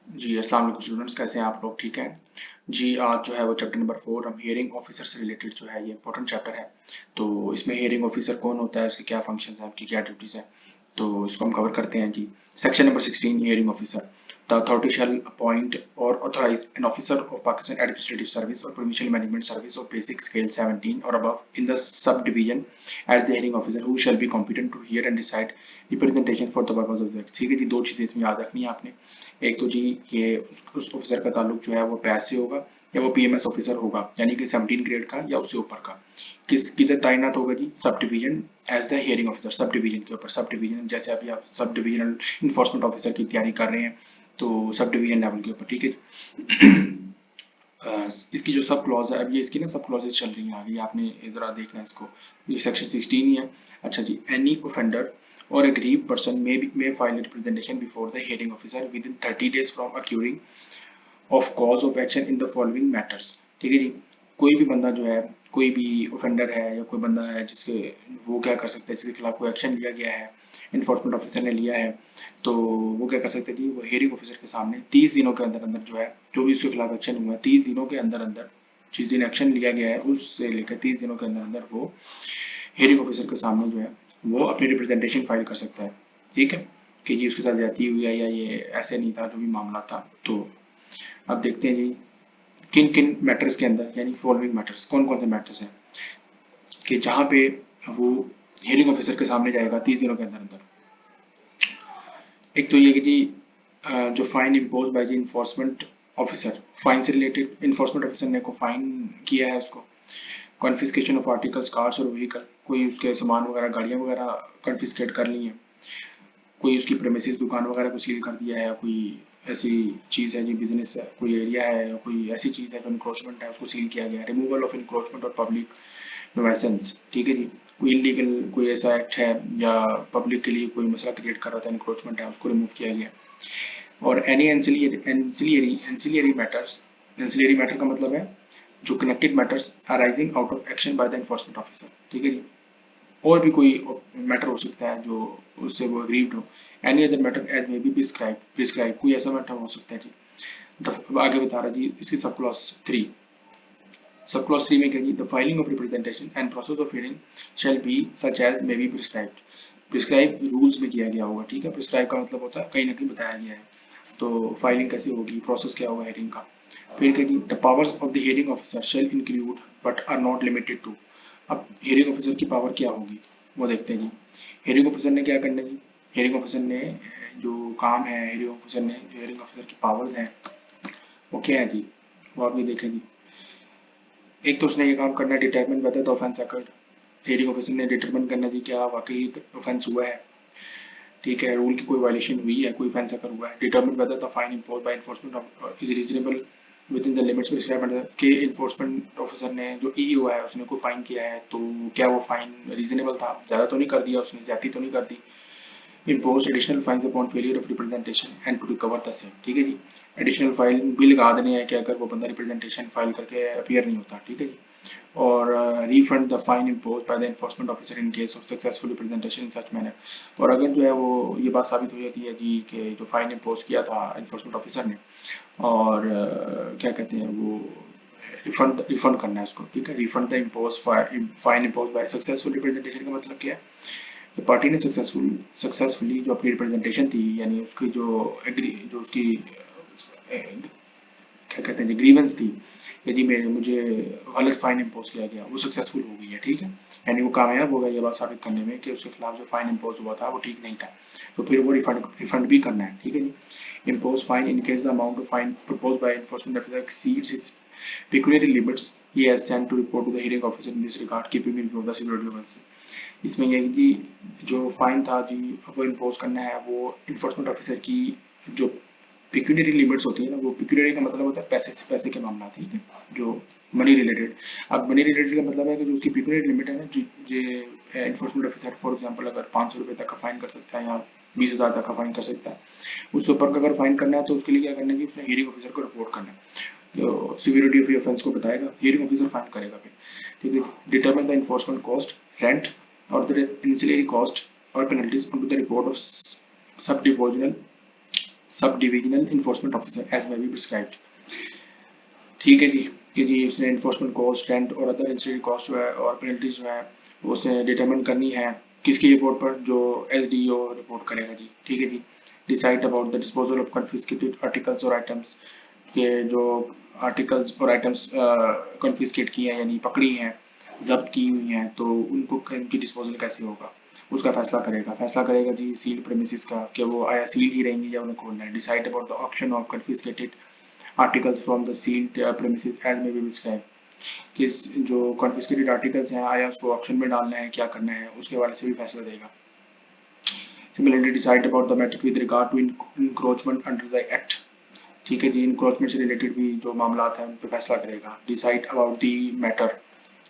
जी, अस्सलाम वालेकुम स्टूडेंट्स, कैसे हैं आप लोग? ठीक हैं? जी, आज जो है वो चैप्टर नंबर 4 हम हियरिंग ऑफिसर से रिलेटेड जो है ये इंपॉर्टेंट चैप्टर है। तो इसमें हियरिंग ऑफिसर कौन होता है, उसके क्या फंक्शंस हैं, आपकी क्या ड्यूटीज़ हैं, तो इसको हम कवर करते हैं जी। Section number 16 hearing officer. The authority shall appoint और authorise an officer of Pakistan administrative service और provincial management service of basic scale 17 और above in the subdivision as the hearing officer who shall be competent to hear and decide representation for the purpose of the act। ठीक है जी, दो चीज़ें इसमें याद रखनी है आपने। एक तो जी ये उस ऑफिसर का ताल्लुक जो है वो पैस से होगा या वो पीएमएस ऑफिसर होगा, यानी कि 17 ग्रेड का या उससे ऊपर का। किधर तैनात होगा जी? Subdivision as the hearing officer, subdivision के ऊपर। सब डिवीजन जैसे अभी आप सब डिविजनल इन्फोर्समेंट ऑफिसर की तैयारी कर रहे हैं तो सब डिवीजन लेवल के ऊपर, ठीक है। इसकी जो सब क्लॉज है, अब ये इसकी ना सब क्लॉजेस चल रही हैं आगे, आपने जरा देखना है इसको। ये सेक्शन 16 ही है। अच्छा जी, any offender or a aggrieved person may file a representation before the hearing officer within 30 days from occurring of cause of action in the following matters। ठीक है जी, कोई भी बंदा जो है, कोई भी ऑफेंडर है या कोई बंदा है जिसके वो क्या कर सकता है, जिसके खिलाफ कोई एक्शन लिया गया है, इन्फोर्समेंट ऑफिसर ने लिया है, तो वो क्या कर सकता है जी? वो हियरिंग ऑफिसर के सामने 30 दिनों के अंदर अंदर जो है, जो भी उसके खिलाफ एक्शन हुआ है 30 दिनों के अंदर अंदर, जिस दिन एक्शन लिया गया है उससे लेकर 30 दिनों के अंदर अंदर वो हियरिंग ऑफिसर के सामने जो है वो अपनी रिप्रेजेंटेशन फाइल कर सकता है। ठीक है, कि ये उसके साथ ज्यादती हुई है या ये ऐसे नहीं था, जो भी मामला था। तो अब देखते हैं जी किन किन मैटर्स के अंदर, यानी फॉलोइंग मैटर्स, कौन कौन से मैटर्स हैं कि जहाँ पे वो हियरिंग ऑफिसर के सामने जाएगा 30 दिनों के अंदर अंदर। एक तो ये कि जी जो fine impose by the enforcement officer, fine से रिलेटेड इन्फोर्समेंट ऑफिसर ने को फाइन किया है उसको। कॉन्फिस्केशन ऑफ आर्टिकल्स, कार्स और व्हीकल, कोई उसके सामान वगैरह, गाड़ियाँ वगैरह कॉन्फिस्केट कर ली हैं। कोई उसकी प्रेमिसेस, दुकान वगैरह को सील कर दिया है, कोई ऐसी चीज़ है जी, बिजनेस है, कोई एरिया है या कोई ऐसी चीज़ है जो इंक्रोचमेंट है, उसको सील किया गया है। रिमूवल ऑफ इंक्रोचमेंट और पब्लिक नुइसेंस, ठीक है जी, कोई इलीगल कोई ऐसा एक्ट है या पब्लिक के लिए कोई मसला क्रिएट कर रहा था, इंक्रोचमेंट है, उसको रिमूव किया गया। और any ancillary matters, ancillary matter का मतलब है जो connected matters arising out of action by the enforcement officer. ठीक है जी, और भी कोई मैटर हो सकता है जो उससे वो अग्रीव्ड हो। Any other matter as may be prescribe, कोई ऐसा मैटर हो सकता है जी। अब आगे बता रहा जी इसकी सब क्लॉज 3। सब क्लॉज 3 में क्या जी? The filing of representation and process of hearing shall be such as may be prescribed. Prescribe rules में किया गया होगा, ठीक है। प्रिस्क्राइब का मतलब होता है कहीं ना कहीं बताया गया है। तो फाइलिंग कैसे होगी, प्रोसेस क्या होगा हियरिंग का। फिर क्या जी? The powers of the hearing officer shall include but are not limited to. अब हियरिंग ऑफिसर की पावर क्या होगी वो देखते हैं जी। हियरिंग ऑफिसर ने क्या करना है जी? हियरिंग ऑफिसर ने जो काम है, हियरिंग ऑफिसर ने जो हियरिंग ऑफिसर की पावर्स हैं वो क्या है जी? वो आप ये देखें जी। एक तो उसने ये काम करना है, determine whether the offence occurred. Hearing officer ने डिटरमिन करना जी क्या वाकई ऑफेंस हुआ है, ठीक है, रूल की कोई वायलेशन हुई है, कोई ऑफेंस अगर हुआ है। Determine whether the fine imposed by enforcement is reasonable with in the limits prescribed under, के इन्फोर्समेंट ऑफिसर ने जो ईओ है उसने कोई फाइन किया है तो क्या वो फाइन रीजनेबल था, ज्यादा तो नहीं कर दिया उसने, ज्यादती तो नहीं कर दी। Impose additional fine upon failure of representation and to recover the same, ठीक है जी। एडिशनल फाइन भी लगा देने हैं कि अगर वो बंदा रिप्रेजेंटेशन फाइल करके अपीयर नहीं होता, ठीक है जी। और refund the fine impose by the enforcement officer in case of successful representation in such manner. और अगर जो है वो ये बात साबित हो जाती है जी कि जो फाइन इम्पोज किया था एनफोर्समेंट ऑफिसर ने, और क्या कहते हैं वो रिफंड रिफंड करना है उसको, ठीक है। Refund the impose fine impose by successful representation का मतलब क्या है? तो पार्टी ने सक्सेसफुली जो अपनी रिप्रेजेंटेशन थी, यानी उसकी जो एग्री जो उसकी क्या कहते हैं ग्रीवेंस थी, यदि मैं मुझे गलत फाइन इम्पोज किया गया, वो सक्सेसफुल हो गई है, ठीक है। यानी वो कामयाब हो गया ये बात साबित करने में कि उसके खिलाफ जो फाइन इम्पोज हुआ था वो ठीक नहीं था, तो फिर वो रिफंड भी करना है, ठीक है जी। Impose fine in case the amount of fine propose by enforcement officer exceeds his pecuniary limits, he has sent to report to the hearing officer in this regard keeping in view of the civil offence. इसमें यह है कि जो fine था जी वो impose करना है वो इन्फोर्समेंट ऑफिसर की जो पिक्यूनियरी लिमिट्स होती है ना, वो पिक्यूनियरी का मतलब होता है पैसे से पैसे के मामला, ठीक है, जो मनी रिलेटेड। अब मनी रिलेटेड का मतलब है कि जो उसकी पिक्यूनियरी लिमिट है ना, जो ये इन्फोर्समेंट ऑफिसर फॉर एग्जांपल अगर 500 रुपये तक का फाइन कर सकता है या 20,000 तक का फाइन कर सकता है, उससे ऊपर का अगर फाइन करना है तो उसके लिए क्या करना है कि उसने हियरिंग ऑफिसर को रिपोर्ट करना है, तो सिवियरिटी ऑफ ऑफेंस को बताएगा, हियरिंग ऑफिसर फाइन करेगा फिर, ठीक है। Determine the enforcement cost, rent और द इंसिलरी कॉस्ट और penalties on to the report of sub divisional sub divisional enforcement officer as may be prescribed. ठीक है जी, कि जी उसने इन्फोर्समेंट कॉस्ट, रेंट और अदर इंसिडेंट कॉस्ट जो है और पेनल्टीज जो है वो उसने डिटरमिन करनी है किसकी रिपोर्ट पर, जो एसडीओ रिपोर्ट करेगा जी। ठीक है जी। Decide about the disposal of confiscated articles और आइटम्स, के जो आर्टिकल्स और आइटम्स कन्फिस्केट किए हैं यानी पकड़ी हैं, जब्त की हुई हैं, तो उनको उनकी डिस्पोजल कैसे होगा उसका फैसला करेगा जी सील प्रेमिसेस का, कि वो आया सील ही रहेंगी या उन्हें खोलना है। Decide about the option of confiscated articles from the sealed premises as may be describe, किस जो कॉन्फिस्केटेड आर्टिकल्स हैं आया उसको ऑक्शन में डालना है, क्या करना है, उसके बारे से भी फैसला देगा। Similarly decide about the matter with regard to encroachment under the act. ठीक है जी, इंक्रोचमेंट से रिलेटेड भी जो मामला है उन पर फैसला करेगा। Decide about the matter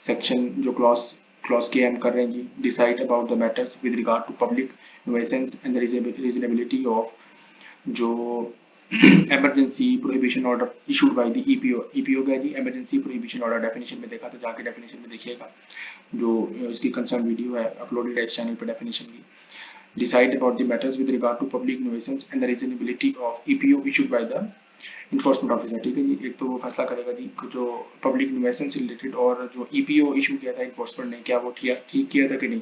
section जो क्लॉज के हम कर रहे हैं जी। Decide about the matters with regard to public nuisance and the reasonableness of जो emergency prohibition order issued by the EPO. EPO क्या है जी, इमरजेंसी प्रोहिबिशन ऑर्डर। डेफिनेशन में देखा तो जाके डेफिनेशन में देखिएगा, जो इसकी कंसर्न वीडियो है अपलोडेड है इस चैनल पर डेफिनेशन की। Decide about the matters with regard to public nuisance and the reasonableness of EPO issued by the enforcement officer. ठीक है जी, एक तो वो फैसला करेगा जी जो पब्लिक नुइसेंस से रिलेटेड और जो ईपीओ इशू किया था इन्फोर्समेंट ने, क्या वो ठीक किया था कि नहीं,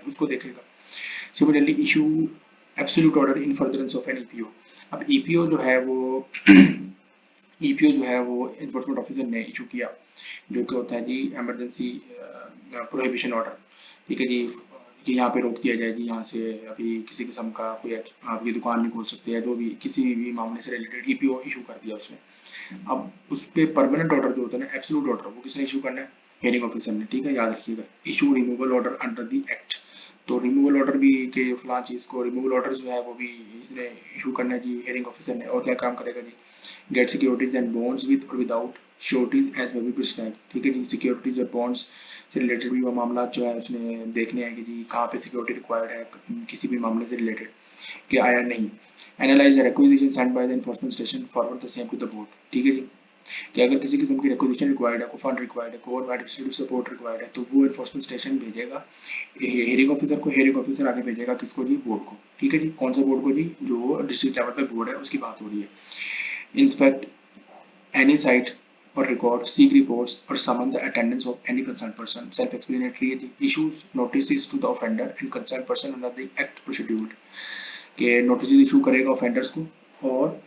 उसको देखेगा। Similarly issue absolute order in furtherance of an EPO. अब ईपीओ जो है वो ईपीओ जो है वो इन्फोर्समेंट ऑफिसर ने इशू किया, जो कि होता है जी इमरजेंसी प्रोहिबिशन ऑर्डर। ठीक है जी, कि यहाँ पे रोक दिया जाए जी, यहाँ से अभी किसी किस्म का कोई आप ये दुकान नहीं खोल सकते, या जो भी किसी भी मामले से रिलेटेड ईपीओ इशू कर दिया उसने। अब उस पे परमानेंट ऑर्डर जो होता है ना, एब्सोल्यूट ऑर्डर, वो किसने इशू करना है, हियरिंग ऑफिसर ने। ठीक है, याद रखिएगा, issue removal order under the act. तो रिमूवल ऑर्डर भी के फलां चीज को रिमूवल ऑर्डर जो है वो भी इसने इशू करना है जी हियरिंग ऑफिसर ने। और क्या काम करेगा जी, get securities and bonds with और without sureties as may be prescribe. ठीक है जी, सिक्योरिटीज और बॉन्ड्स से रिलेटेड भी वो मामला जो है उसने देखने हैं कि जी कहाँ पे सिक्योरिटी रिक्वायर्ड है किसी भी मामले से रिलेटेड, कि आया नहीं। Analyse the requisition send by the enforcement station, forward the same to the board. ठीक है जी, कि अगर किसी किस्म की रिक्विजिशन रिक्वायर्ड है, को फंड रिक्वायर्ड है, को और एडमिनिस्ट्रेटिव सपोर्ट रिक्वायर्ड है, तो वो एनफोर्समेंट स्टेशन भेजेगा हियरिंग ऑफिसर को, हियरिंग ऑफिसर आगे भेजेगा किसको जी, बोर्ड को। ठीक है जी, कौन सा बोर्ड को जी, जो डिस्ट्रिक्ट लेवल पे बोर्ड है उसकी बात हो रही है। Inspect any site or record, seek reports or summon the attendance of any concerned person. Self-explanatory issues notices to the offender and concerned person under the act or schedule, के notices issue करेगा offenders को और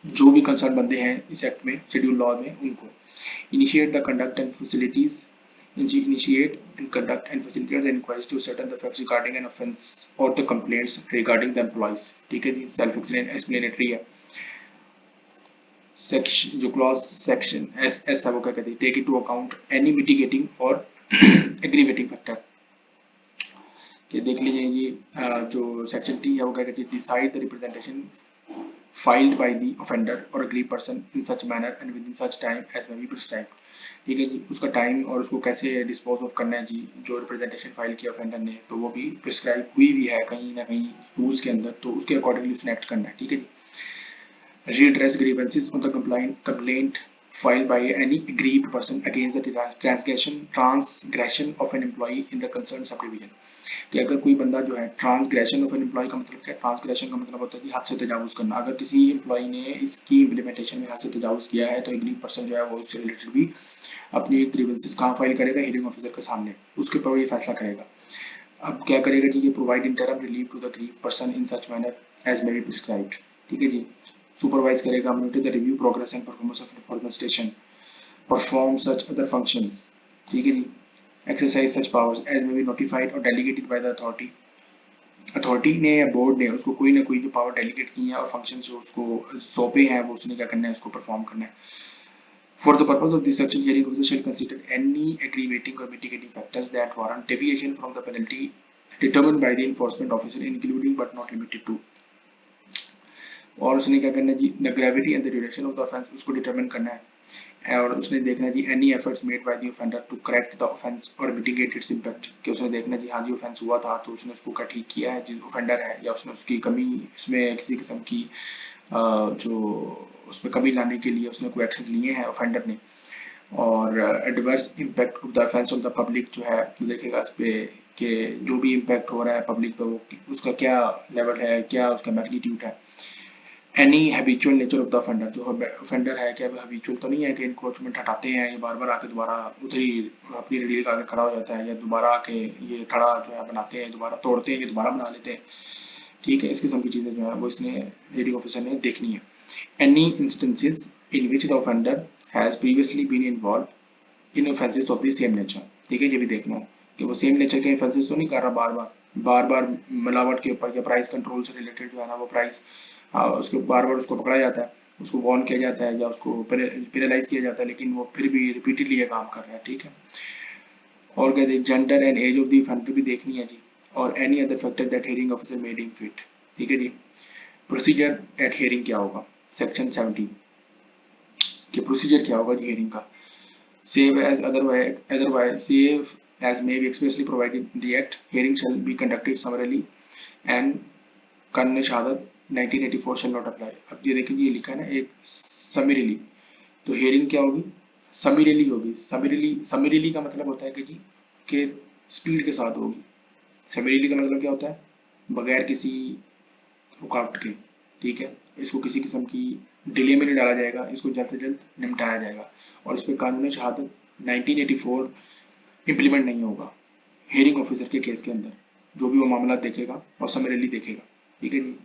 जो भी concerned बंदे हैं इस act में, शेड्यूल लॉ में, उनको। Initiate the conduct and facilities, initiate and conduct and facilitate the inquiries to certain the facts regarding an offence or the complaints regarding the employees। ठीक है जी, self explanatory है। सेक्शन जो clause section S है वो क्या कहती है, take into account any mitigating और एग्रीवेटिंग फैक्टर। कि देख लीजिए जी जो सेक्शन टी है वो क्या कहती है, decide the representation filed by the offender और aggrieved person in such manner and within such time as may be prescribed. ठीक है जी, उसका टाइम और उसको कैसे डिस्पोज ऑफ करना है जी, जो रिप्रेजेंटेशन फाइल किया ऑफेंडर ने, तो वो भी प्रिस्क्राइब हुई भी है कहीं ना कहीं रूल्स के अंदर, तो उसके अकॉर्डिंगली उसने एक्ट करना है। ठीक है जी, redress grievances on the complaint filed by any aggrieved person against the transgression of an employee in the concerned subdivision। कि अगर कोई बंदा जो है ट्रांसग्रेशन ऑफ एन एम्प्लॉय का मतलब क्या है, ट्रांसग्रेशन का मतलब होता है कि हद से तजावुज करना। अगर किसी एम्प्लॉय ने इसकी इम्प्लीमेंटेशन में हद से तजावुज किया है, तो एग्रीव पर्सन जो है वो उससे रिलेटेड भी अपनी ग्रीवेंसेस कहाँ फाइल करेगा, हियरिंग ऑफिसर के सामने, उसके ऊपर ये फैसला करेगा। अब क्या करेगा जी, ये provide interim relief to the grieved person in such manner as may be prescribed. ठीक है जी, सुपरवाइज करेगा, monitor the review progress and performance of enforcement station, perform such other functions. ठीक है जी, exercise such powers as may be notified और delegated by the authority. Authority ने या बोर्ड ने उसको कोई ना कोई जो पावर डेलीगेट की है और फंक्शन जो उसको सौंपे हैं वो उसने क्या करना है, उसको परफॉर्म करना है। For the purpose of this section, hearing officer shall consider any aggravating or mitigating factors that warrant deviation from the penalty determined by the enforcement officer, including but not limited to। और उसने क्या करना है जी, the gravity and the duration of the offence उसको determine करना है। और उसने देखना है जी any efforts made by the offender to correct the offence और मिटिगेट इट्स इंपैक्ट, कि उसने देखना जी हाँ जी ऑफेंस हुआ था तो उसने उसको क्या ठीक किया है, जो ऑफेंडर है, या उसने उसकी कमी उसमें किसी किस्म की जो उसमें कमी लाने के लिए उसने कोई एक्शन लिए हैं ऑफेंडर ने। और adverse impact of the offence of the public जो है देखेगा इस पे, कि जो भी इम्पैक्ट हो रहा है पब्लिक पे वो उसका क्या लेवल है, क्या उसका मैग्नीट्यूड है। Any habitual nature of the offender, जो ऑफेंडर है क्या हैबिचुअल तो नहीं है कि इंक्रोचमेंट हटाते हैं, ये बार बार आके दोबारा उधर ही अपनी रेडी लगा के खड़ा हो जाता है, या दोबारा आके ये थड़ा जो है बनाते हैं, दोबारा तोड़ते हैं, ये दोबारा बना लेते हैं। ठीक है, इस किस्म की चीजें जो है वो इसने रीडिंग ऑफिसर ने देखनी है। Any instances in which the offender has previously been involve in offences of the same nature. ठीक है, ये भी देखना है कि वो सेम नेचर के ऑफेंसेस तो नहीं कर रहा बार बार मिलावट के ऊपर, या प्राइस कंट्रोल से रिलेटेड जो है ना वो प्राइस उसको बार बार उसको पकड़ा जाता है, उसको वार्न किया जाता है, या उसको पेनलाइज किया जाता है, लेकिन वो फिर भी रिपीटेडली ये काम कर रहा है। ठीक है, और क्या देख, gender and age of the offender भी देखनी है जी, और any other factor that hearing officer made him fit. ठीक है जी, प्रोसीजर एट हियरिंग क्या होगा, सेक्शन 17 कि प्रोसीजर क्या होगा जी हियरिंग का। Save as otherwise save as may be expressly provided in the act, hearing shall be conducted summarily and कानून शहादत 1984 shall not apply। अब ये देखिए ये लिखा है ना एक summarily, तो hearing क्या होगी, summarily होगी। summarily का मतलब होता है कि जी के स्पीड के साथ होगी। summarily का मतलब क्या होता है, बगैर किसी रुकावट के। ठीक है, इसको किसी किस्म की डिले में नहीं डाला जाएगा, इसको जल्द से जल्द निपटाया जाएगा, और इस पर कानून शहादत 1984 इम्प्लीमेंट नहीं होगा हेयरिंग ऑफिसर के केस के अंदर, जो भी वो मामला देखेगा और समरेली देखेगा। ठीक है जी,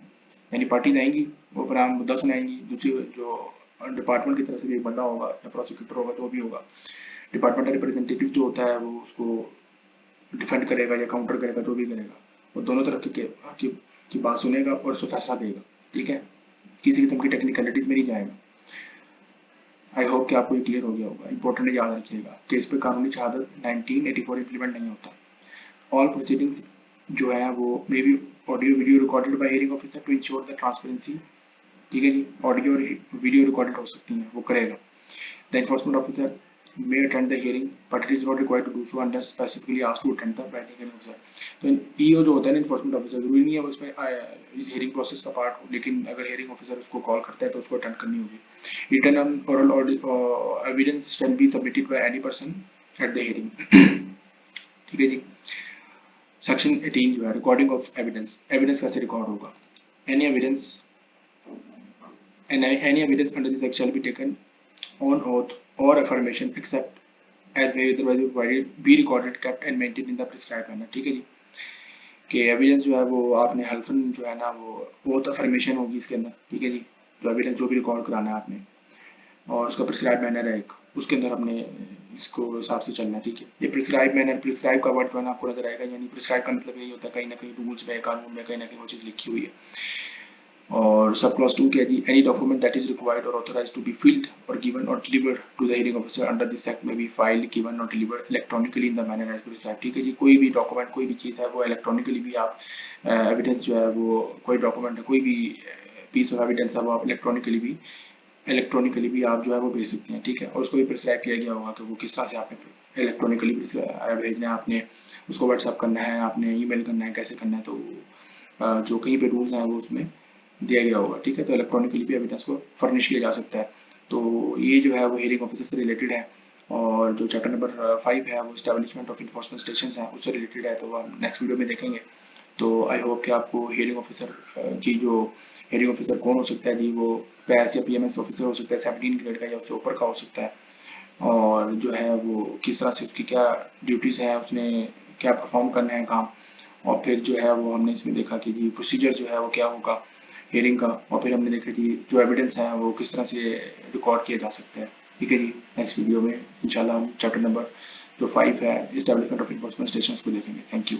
यानी पार्टीज आएंगी, वो अपना मुद्दा सुनाएंगी, दूसरी जो डिपार्टमेंट की तरफ से भी एक बंदा होगा या प्रोसिक्यूटर होगा, जो भी होगा, डिपार्टमेंटल रिप्रेजेंटेटिव जो होता है वो उसको डिफेंड करेगा या काउंटर करेगा, जो भी करेगा, वो दोनों तरफ की बात सुनेगा और उस पर फैसला देगा। ठीक है, किसी किस्म की टेक्निकलिटीज में नहीं जाएगा। आई होप कि आपको ये क्लियर हो गया होगा। इंपॉर्टेंट याद रखिएगा कि इस पर कानूनी शहादत 1984 इम्प्लीमेंट नहीं होता। ऑल प्रोसीडिंग्स जो है वो may be audio video recorded by hearing officer to ensure the transparency. ठीक है जी, ऑडियो और वीडियो रिकॉर्डेड हो सकती हैं, वो करेगा। The enforcement officer may attend the hearing but it is not required to do so unless specifically asked to attend the writing hearing officer। तो ईओ जो होता है ना इन्फोर्समेंट ऑफिसर, जरूरी नहीं है वो इसमें इस हियरिंग प्रोसेस का पार्ट हो, लेकिन अगर हियरिंग ऑफिसर उसको कॉल करता है तो उसको अटेंड करनी होगी। Written on oral evidence can be submitted by any person at the hearing. ठीक है जी, सेक्शन 18 जो है रिकॉर्डिंग ऑफ एविडेंस, एविडेंस कैसे रिकॉर्ड होगा। Any evidence any evidence under this act shall be taken on oath or affirmation except as may otherwise be provided be recorded kept and maintained in the prescribed manner। ठीक है जी, कि evidence जो है वो आपने हल्फन जो है ना वो ओथ अफर्मेशन होगी इसके अंदर। ठीक है जी, जो एविडेंस जो भी रिकॉर्ड कराना है आपने, और उसका प्रिस्क्राइब मैनर है एक, उसके अंदर हमने इसको हिसाब से चलना है। ठीक है, ये प्रिस्क्राइब मैनर, प्रिस्क्राइब का वर्ड जो है ना आपको नजर आएगा, यानी प्रिस्क्राइब का मतलब यही होता है कहीं ना कहीं रूल्स में, कानून में कहीं ना कहीं वो चीज़ लिखी हुई है। और सब क्लॉज 2 क्या जी, any document that is required और ऑथराइज्ड टू बी फिल्ड और गिवन और delivered to the hearing officer under this act may be filed given और delivered electronically in the manner as prescribed. ठीक है जी, कोई भी डॉक्यूमेंट, कोई भी चीज़ है वो इलेक्ट्रॉनिकली भी आप एविडेंस जो है वो कोई डॉक्यूमेंट है, कोई भी पीस ऑफ एविडेंस है वो आप इलेक्ट्रॉनिकली भी आप जो है वो भेज सकते हैं। ठीक है, और उसको भी प्रिस्क्राइब किया गया होगा कि वो किस तरह से आपने इलेक्ट्रॉनिकली भेजना है, आपने उसको व्हाट्सअप करना है, आपने ईमेल करना है, कैसे करना है, तो जो कहीं पे रूल्स हैं वो उसमें दिया गया होगा। ठीक है, तो इलेक्ट्रॉनिकली भी एविडेंस को फर्निश किया जा सकता है। तो ये जो है वो हियरिंग ऑफिसर से रिलेटेड है, और जो चैप्टर नंबर 5 है वो स्टैब्लिशमेंट ऑफ इन्फोर्समेंट स्टेशन है उससे रिलेटेड है, तो वो हम नेक्स्ट वीडियो में देखेंगे। तो आई होप कि आपको हियरिंग ऑफिसर की जो हियरिंग ऑफिसर कौन हो सकता है जी, वो PS या PMS ऑफिसर हो सकता है 17 ग्रेड का, या उससे ऊपर का हो सकता है, और जो है वो किस तरह से उसकी क्या ड्यूटीज़ हैं, उसने क्या परफॉर्म करना है काम, और फिर जो है वो हमने इसमें देखा कि जी प्रोसीजर जो है वो क्या होगा हियरिंग का, और फिर हमने देखा कि जो एविडेंस है वो किस तरह से रिकॉर्ड किया जा सकता है। ठीक है जी, नेक्स्ट वीडियो में इंशाल्लाह हम चैप्टर नंबर जो 5 है एस्टैब्लिशमेंट ऑफ इन्फोर्समेंट स्टेशंस को देखेंगे। Thank you.